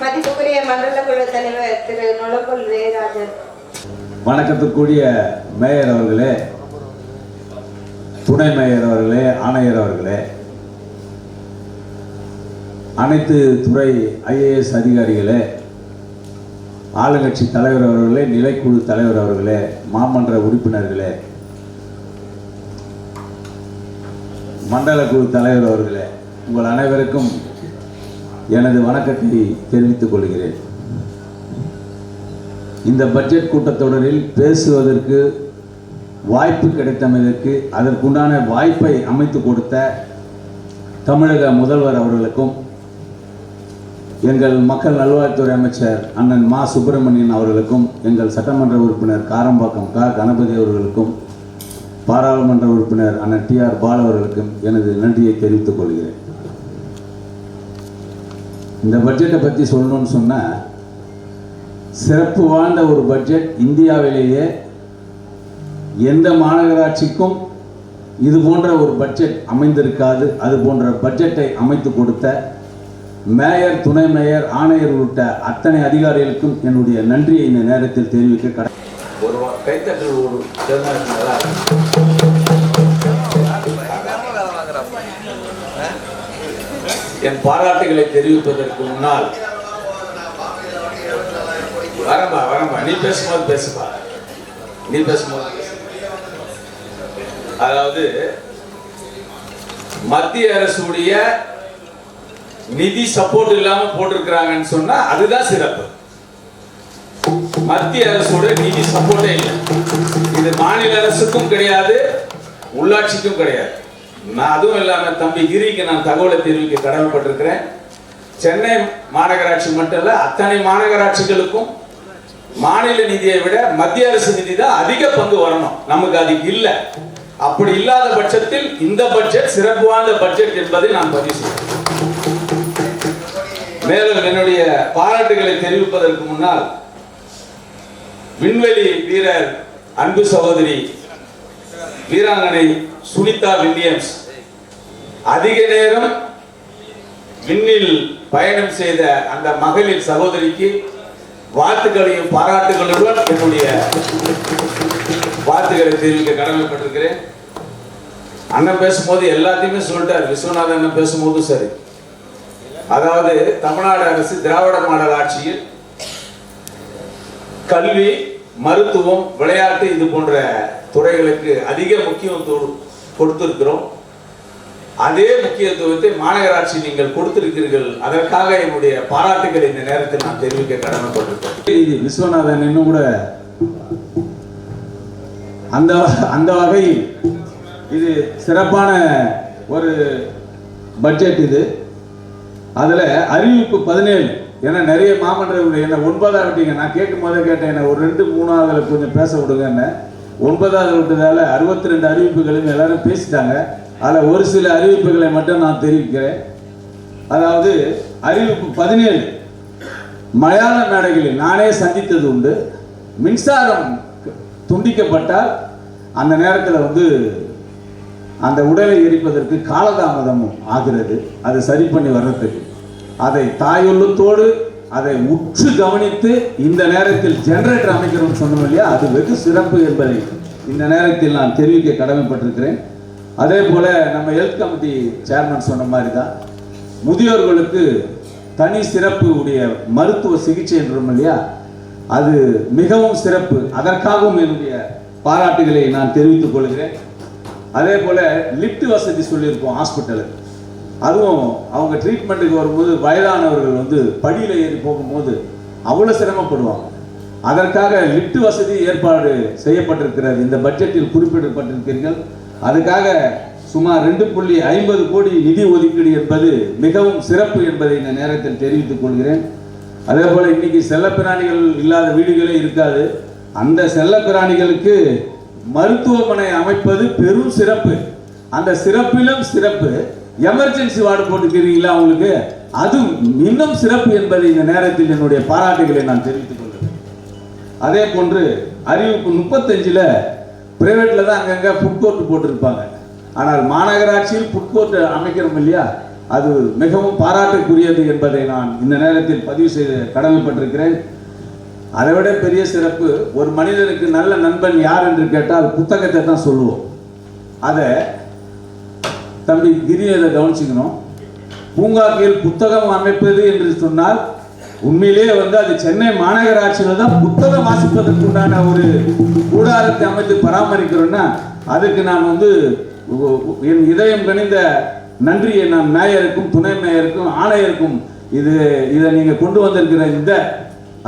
மதிப்புக்குரிய மண்டல குழு தலைவர் திரு நொலம்பல் ஜெயராஜன், வணக்கத்துக்குரிய மேயர் அவர்களே, துணை மேயர் அவர்களே, ஆணையர் அவர்களே, அனைத்து துறை IAS அதிகாரிகளே, ஆளுங்கட்சி தலைவர் அவர்களே, நிலைக்குழு தலைவர் அவர்களே, மாமன்ற உறுப்பினர்களே, மண்டல குழு தலைவர் அவர்களே, உங்கள் அனைவருக்கும் எனது வணக்கத்தை தெரிவித்துக் கொள்கிறேன். இந்த பட்ஜெட் கூட்டத்தொடரில் பேசுவதற்கு வாய்ப்பு கிடைத்தமைக்கு அதற்குண்டான வாய்ப்பை அமைத்து கொடுத்த தமிழக முதல்வர் அவர்களுக்கும், எங்கள் மக்கள் நல்வாழ்வுத்துறை அமைச்சர் அண்ணன் மா சுப்பிரமணியன் அவர்களுக்கும், எங்கள் சட்டமன்ற உறுப்பினர் காரம்பாக்கம் கணபதி அவர்களுக்கும், பாராளுமன்ற உறுப்பினர் அண்ணன் TR பாலு அவர்களுக்கும் எனது நன்றியை தெரிவித்துக் கொள்கிறேன். இந்த பட்ஜெட்டை பற்றி சொல்லணும்னு சொன்னால், சிறப்பு வாழ்ந்த ஒரு பட்ஜெட் இந்தியாவிலேயே எந்த மாநகராட்சிக்கும் இது போன்ற ஒரு பட்ஜெட் அமைந்திருக்காது. அது போன்ற பட்ஜெட்டை அமைத்து கொடுத்த மேயர், துணை மேயர், ஆணையர் உள்ளிட்ட அத்தனை அதிகாரிகளுக்கும் என்னுடைய நன்றியை இந்த நேரத்தில் தெரிவிக்க ஒரு கைத்தட்டல் ஒரு என் பாராட்டுகளை தெரிவிப்பதற்கு முன்னால் வரம்பா நீ பேசும்போது பேசுப்பா, நீ பேசும்போது அதாவது மத்திய அரசுடைய நிதி சப்போர்ட் இல்லாம போட்டிருக்கிறாங்கன்னு சொன்னா அதுதான் சிறப்பு. மத்திய அரசோட நிதி சப்போர்ட்டே இல்லை. இது மாநில அரசுக்கும் கிடையாது, உள்ளாட்சிக்கும் கிடையாது. நான் அதுவும் இல்லாம தம்பி கிரிக்கு நான் தகவலை தெரிவிக்க கடமைப்பட்டிருக்கிறேன். சென்னை மாநகராட்சி மட்டும் இல்ல, அத்தனை மாநகராட்சிகளுக்கும் மாநில நிதியை விட மத்திய அரசு நிதி தான் அதிக பங்கு வரணும். நமக்கு அது இல்லை. அப்படி இல்லாத பட்சத்தில் இந்த பட்ஜெட் சிறப்பு வாய்ந்த பட்ஜெட் என்பதை நான் பதிவு செய்கிறேன். மேலும் என்னுடைய பாராட்டுகளை தெரிவிப்பதற்கு முன்னால், விண்வெளி வீரர் அன்பு சகோதரி வீராங்கனை சுனிதா வில்லியம்ஸ் அதிக நேரம் விண்ணில் பயணம் செய்த அந்த மகளிர் சகோதரிக்கு வாழ்த்துக்களையும் பாராட்டுகளுடன் என்னுடைய வாழ்த்துக்களை தெரிவிக்க கடமைப்பட்டிருக்கிறேன். அண்ணன் பேசும்போது எல்லாத்தையுமே சொல்லிட்டார். விஸ்வநாதன் அண்ணன் பேசும்போதும் சரி, அதாவது தமிழ்நாடு அரசு திராவிட மாடல் ஆட்சியில் கல்வி, மருத்துவம், விளையாட்டு இது போன்ற துறைகளுக்கு அதிக முக்கியத்துவம் கொடுத்திருக்கிறோம். அதே முக்கியத்துவத்தை மாநகராட்சி நீங்கள் கொடுத்திருக்கிறீர்கள். அதற்காக என்னுடைய பாராட்டுகளை இந்த நேரத்தில் நான் தெரிவிக்க கடமைப்பட்டிருக்கேன். விஸ்வநாதன் இன்னும் கூட அந்த வகையில் இது சிறப்பான ஒரு பட்ஜெட். இது அதுல அறிவிப்பு 17, ஏன்னா நிறைய மாமன்ற என்ன 9ஆவது விட்டீங்க. நான் கேட்கும் போதே கேட்டேன், என்ன ஒரு 2 3ஆவதுல கொஞ்சம் பேச விடுங்க. என்ன 9ஆவது விட்டதால 62 அறிவிப்புகளும் எல்லாரும் பேசிட்டாங்க. அதில் ஒரு சில அறிவிப்புகளை மட்டும் நான் தெரிவிக்கிறேன். அதாவது அறிவிப்பு 17, மலையாள மேடைகளில் நானே சந்தித்தது உண்டு. மின்சாரம் துண்டிக்கப்பட்டால் அந்த நேரத்தில் அந்த உடலை எரிப்பதற்கு காலதாமதமும் ஆகிறது. அது சரி பண்ணி வர்றதுக்கு அதை தாயுள்ளத்தோடு அதை உற்று கவனித்து இந்த நேரத்தில் ஜெனரேட்டர் அமைக்கிறோம்னு சொன்னோம் இல்லையா, அது வெகு சிறப்பு என்பதை இந்த நேரத்தில் நான் தெரிவிக்க கடமைப்பட்டிருக்கிறேன். அதே போல நம்ம ஹெல்த் கமிட்டி சேர்மன் சொன்ன மாதிரி தான் முதியோர்களுக்கு தனி சிறப்பு உடைய மருத்துவ சிகிச்சை என்றும் இல்லையா, அது மிகவும் சிறப்பு. அதற்காகவும் என்னுடைய பாராட்டுகளை நான் தெரிவித்துக் கொள்கிறேன். அதே போல லிஃப்ட் வசதி சொல்லியிருக்கோம் ஹாஸ்பிட்டலுக்கு. அதுவும் அவங்க ட்ரீட்மெண்ட்டுக்கு வரும்போது வயதானவர்கள் படியில் ஏறி போகும்போது அவ்வளோ சிரமப்படுவாங்க. அதற்காக லிஃப்ட் வசதி ஏற்பாடு செய்யப்பட்டிருக்கிறது. இந்த பட்ஜெட்டில் குறிப்பிடப்பட்டிருக்கிறீர்கள். அதுக்காக சுமார் 2.50 கோடி நிதி ஒதுக்கீடு என்பது மிகவும் சிறப்பு என்பதை இந்த நேரத்தில் தெரிவித்துக் கொள்கிறேன். அதே போல இன்னைக்கு செல்லப்பிராணிகள் இல்லாத வீடுகளே இருக்காது. அந்த செல்லப்பிராணிகளுக்கு மருத்துவமனை அமைப்பது பெரும் சிறப்பு. அந்த சிறப்பிலும் சிறப்பு எமர்ஜென்சி வார்டு போட்டுக்கிறீங்களா அவங்களுக்கு, அது இன்னும் சிறப்பு என்பதை இந்த நேரத்தில் என்னுடைய பாராட்டுகளை நான் தெரிவித்துக் கொள்கிறேன். அதே போன்று அறிவிப்பு 35ல் பிரைவேட்ல தான் அங்கங்க ஃபுட் கோர்ட் போட்டிருப்பாங்க. ஆனால் மாநகராட்சியில் ஃபுட் கோர்ட் அமைக்கிறோம் இல்லையா, அது மிகவும் பாராட்டுக்குரியது என்பதை நான் இந்த நேரத்தில் பதிவு செய்து கடமைப்பட்டிருக்கிறேன். அதை விட பெரிய சிறப்பு, ஒரு மனிதனுக்கு நல்ல நண்பன் யார் என்று கேட்டால் புத்தகத்தை தான் சொல்லுவோம். அதை தம்பி கிரி அதை கவனிச்சுக்கணும். பூங்காக்களில் புத்தகம் அமைப்பது என்று சொன்னால் உண்மையிலேயே அது சென்னை மாநகராட்சியில் தான் புத்தகம் வாசிப்பதற்கு உண்டான ஒரு கூடாரத்தை அமைத்து பராமரிக்கிறோன்னா அதுக்கு நான் என் இதயம் கனிந்த நன்றியை நான் மேயருக்கும் துணை மேயருக்கும் ஆணையருக்கும் இதை நீங்கள் கொண்டு வந்திருக்கிற இந்த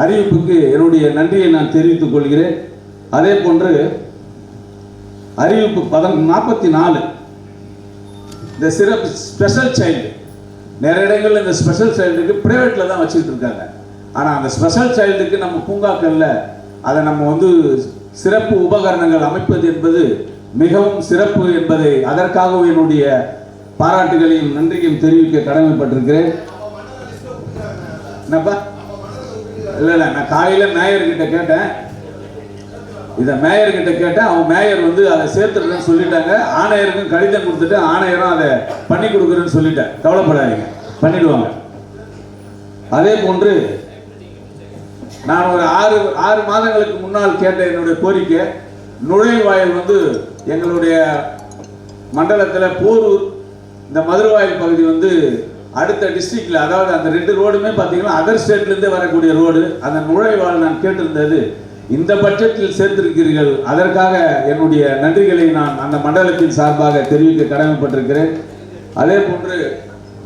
அறிவிப்புக்கு என்னுடைய நன்றியை நான் தெரிவித்துக் கொள்கிறேன். அதே போன்று அறிவிப்பு 44 இந்த சிறப்பு ஸ்பெஷல் சைல்டு, நிறைய இடங்கள்ல இந்த ஸ்பெஷல் சைல்டுக்கு பிரைவேட்ல தான் வச்சுக்கிட்டு இருக்காங்க. ஆனால் அந்த ஸ்பெஷல் சைல்டுக்கு நம்ம பூங்காக்கள்ல அதை நம்ம சிறப்பு உபகரணங்கள் அமைப்பது என்பது மிகவும் சிறப்பு என்பதை அதற்காக என்னுடைய பாராட்டுகளையும் நன்றியும் தெரிவிக்க கடமைப்பட்டிருக்கிறேன். என்னப்பா? இல்லை நான் காலையில் மேயர்கிட்ட கேட்டேன், இதை மேயர்கிட்ட கேட்டேன். அவங்க மேயர் அதை சேர்த்துருன்னு சொல்லிட்டாங்க. ஆணையருக்கும் கடிதம் கொடுத்துட்டு ஆணையரும் அதை பண்ணி கொடுக்குறேன்னு சொல்லிட்டேன். கவலைப்படாதீங்க, பண்ணிடுவாங்க. அதே போன்று நான் ஒரு 6 மாதங்களுக்கு முன்னால் கேட்ட என்னுடைய கோரிக்கை, நுழைவாயில் எங்களுடைய மண்டலத்தில் போரூர் இந்த மதுரவாயில் பகுதி அடுத்த டிஸ்ட்ரிக்ட்ல, அதாவது அந்த 2 ரோடுமே பார்த்தீங்கன்னா அதர் ஸ்டேட்லேருந்தே வரக்கூடிய ரோடு. அந்த நுழைவாயில் நான் கேட்டிருந்தது இந்த பட்ஜெட்டில் சேர்த்திருக்கிறீர்கள். அதற்காக என்னுடைய நன்றிகளை நான் அந்த மண்டலத்தின் சார்பாக தெரிவிக்க கடமைப்பட்டிருக்கிறேன். அதே போன்று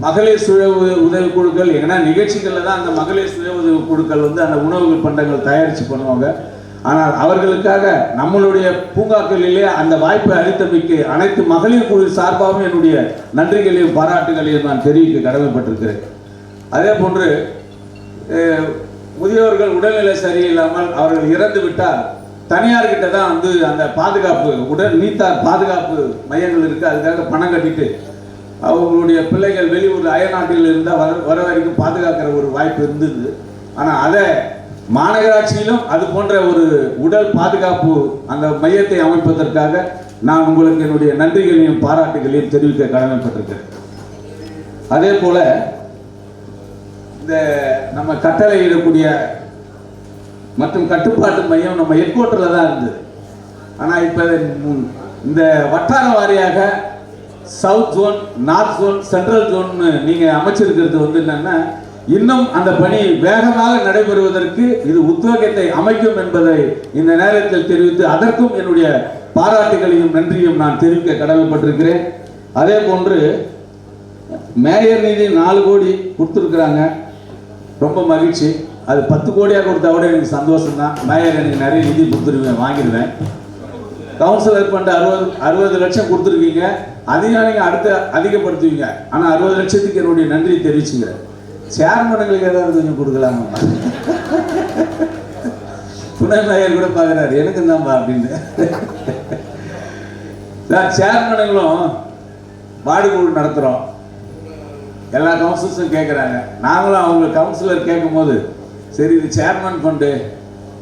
மகளிர் சுய உதவி குழுக்கள், ஏன்னா நிகழ்ச்சிகளில் தான் அந்த மகளிர் சுய உதவி குழுக்கள் அந்த உணவுகள் பண்டங்கள் தயாரித்து பண்ணுவாங்க. ஆனால் அவர்களுக்காக நம்மளுடைய பூங்காக்களிலே அந்த வாய்ப்பை அளித்தமைக்கு அனைத்து மகளிர் குழு சார்பாகவும் என்னுடைய நன்றிகளையும் பாராட்டுகளையும் நான் தெரிவிக்க கடமைப்பட்டிருக்கிறேன். அதே போன்று முதியோர்கள் உடல்நிலை சரியில்லாமல் அவர்கள் இறந்து விட்டால் தனியார்கிட்ட தான் அந்த பாதுகாப்பு நீத்தார் பாதுகாப்பு மையங்கள் இருக்குது. அதுக்காக பணம் கட்டிட்டு அவங்களுடைய பிள்ளைகள் வெளியூர் அயல்நாட்டில் இருந்தால் வர வரைக்கும் பாதுகாக்கிற ஒரு வாய்ப்பு இருந்தது. ஆனால் அதை மாநகராட்சியிலும் அது போன்ற ஒரு உடல் பாதுகாப்பு அந்த மையத்தை அமைப்பதற்காக நான் உங்களுக்கு என்னுடைய நன்றிகளையும் பாராட்டுகளையும் தெரிவிக்க கடமைப்பட்டிருக்கிறேன். அதே போல இந்த நம்ம கட்டளையிடக்கூடிய மற்றும் கட்டுப்பாட்டு மையம் நம்ம ஹெட்குவார்ட்டரில் தான் இருந்தது. ஆனால் இப்போ இந்த வட்டார வாரியாக south zone, north zone, central zone நீங்கள் அமைச்சிருக்கிறது என்னன்னா இன்னும் அந்த பணி வேகமாக நடைபெறுவதற்கு இது உத்வேகத்தை அமைக்கும் என்பதை இந்த நேரத்தில் தெரிவித்து அதற்கும் என்னுடைய பாராட்டுகளையும் நன்றியும் நான் தெரிவிக்க கடமைப்பட்டிருக்கிறேன். அதே போன்று மேயர் நிதி 4 கோடி கொடுத்துருக்குறாங்க, ரொம்ப மகிழ்ச்சி. அது 10 கோடியாக கொடுத்தா கூட எனக்கு சந்தோஷம் தான். மேயர் எனக்கு நிறைய நிதி கொடுத்துருவேன், வாங்கிடுவேன். கவுன்சிலர் ஃபண்ட் 60 லட்சம் கொடுத்துருக்கீங்க, அதையும் நீங்கள் அடுத்து அதிகப்படுத்துவீங்க. ஆனால் 60 லட்சத்துக்கு என்னுடைய நன்றியை தெரிவிச்சுக்கிறேன். சேர்மனுங்களுக்கு ஏதாவது கொஞ்சம் கொடுக்கலாமா? துணை மேயர் கூட பார்க்குறாரு, எனக்கு தான்ப்பா அப்படின்னு. சேர்மனுங்களும் வார்டு குழு நடத்துகிறோம், எல்லா கவுன்சிலர்ஸும் கேட்குறாங்க. நாங்களும் அவங்க கவுன்சிலர் கேட்கும் போது சரி இது சேர்மன் ஃபண்டு,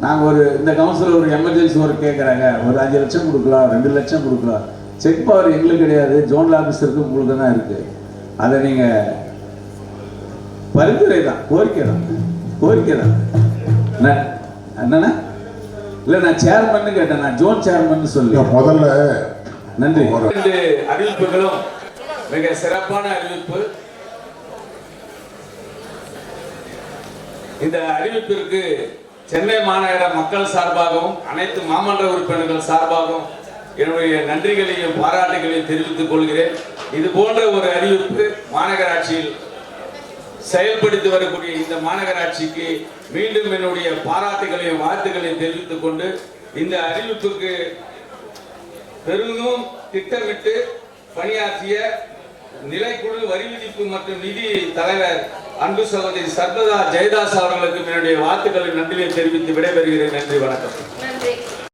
நாங்கள் இந்த கவுன்சிலர் ஒரு எமர்ஜென்சி ஒர்க் கேட்குறாங்க, ஒரு 5 லட்சம் கொடுக்கலாம், 2 லட்சம் கொடுக்கலாம். செக் பவர் எங்களுக்கு கிடையாது, ஜோனல் ஆஃபீஸருக்கு உங்களுக்கு தான் இருக்குது. அதை நீங்கள் பரிந்துரை தான், கோரிக்கை தான். என்னன்னா இல்லை நான் சேர்மன் கேட்டேன், நான் ஜோன் சேர்மன் சொல்லி முதல்ல நன்றி. 2 அறிவிப்புகளும் மிக சிறப்பான அறிவிப்பு. இந்த அறிவிப்பிற்கு சென்னை மாநகர மக்கள் சார்பாகவும் அனைத்து மாமன்ற உறுப்பினர்கள் சார்பாகவும் என்னுடைய நன்றிகளையும் பாராட்டுகளையும் தெரிவித்துக் கொள்கிறேன். இது போன்ற ஒரு அறிவிப்பு மாநகராட்சியில் செயல்படுத்தி வரக்கூடிய இந்த மாநகராட்சிக்கு மீண்டும் என்னுடைய பாராட்டுகளையும் வாழ்த்துக்களையும் தெரிவித்துக் கொண்டு இந்த அறிவிப்புக்கு பெருந்தும் திட்டமிட்டு பணியாற்றிய நிலைக்குழு வரி விதிப்பு மற்றும் நிதி தலைவர் அன்பு சகோதரி சர்வதா ஜெயதாஸ் அவர்களுக்கு என்னுடைய வாழ்த்துக்களை நன்றியை தெரிவித்து விடைபெறுகிறேன். நன்றி, வணக்கம்.